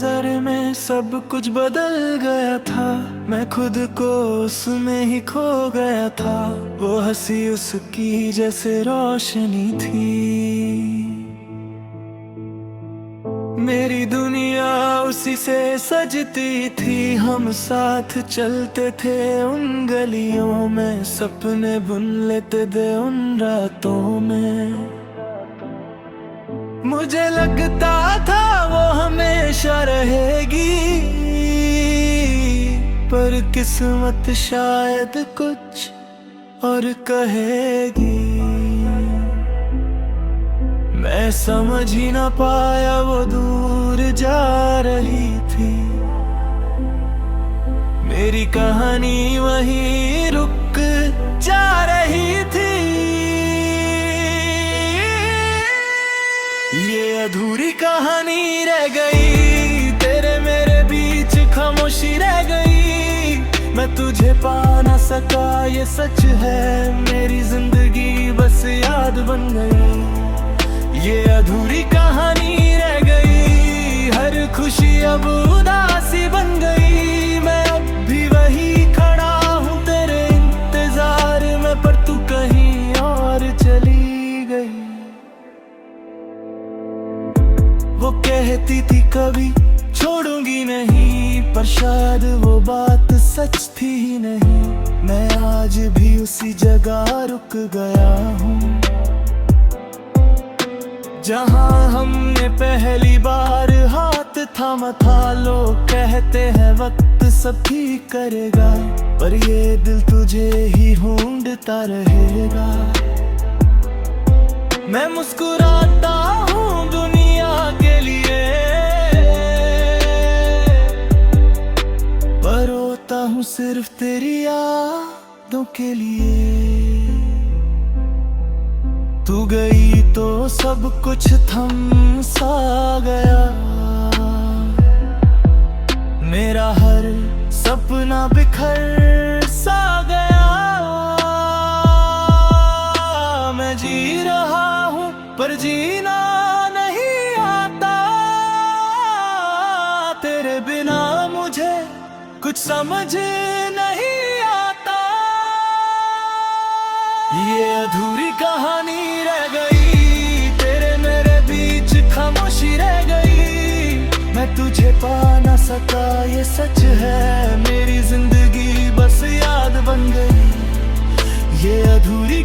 नजर में सब कुछ बदल गया था। मैं खुद को उसमें ही खो गया था। वो हंसी उसकी जैसे रोशनी थी। मेरी दुनिया उसी से सजती थी। हम साथ चलते थे उन गलियों में, सपने बुन लेते थे उन रातों में। मुझे लगता था वो हमेशा रहेगी, पर किस्मत शायद कुछ और कहेगी। मैं समझ ही ना पाया वो दूर जा रही थी। मेरी कहानी वहीं रुक जा रही थी। ये अधूरी कहानी रह गई, तेरे मेरे बीच खामोशी रह गई। मैं तुझे पा ना सका ये सच है, मेरी जिंदगी बस याद बन गई। ये अधूरी कहानी रह गई, हर खुशी अब उदासी बन गई। मैं अब भी वही खड़ा हूँ तेरे इंतजार में, पर तू कहीं और चली गई। वो कहती थी कभी छोड़ूंगी नहीं, पर शायद वो बात सच थी ही नहीं। मैं आज भी उसी जगह रुक गया हूँ, जहाँ हमने पहली बार हाथ थामा था। लोग कहते हैं वक्त सब ठीक करेगा, पर ये दिल तुझे ही ढूंढता रहेगा। मैं मुस्कुराता हूँ दुनिया के लिए, पर रोता हूँ सिर्फ तेरी यादों के लिए। तू गई तो सब कुछ थम सा गया, मेरा हर सपना बिखर सा गया। मैं जी रहा हूँ पर जीना नहीं आता, तेरे बिना मुझे कुछ समझ नहीं आता। ये अधूरी कहानी रह गई, तेरे मेरे बीच खामोशी रह गई। मैं तुझे पा ना सका ये सच है, मेरी जिंदगी बस याद बन गई। ये अधूरी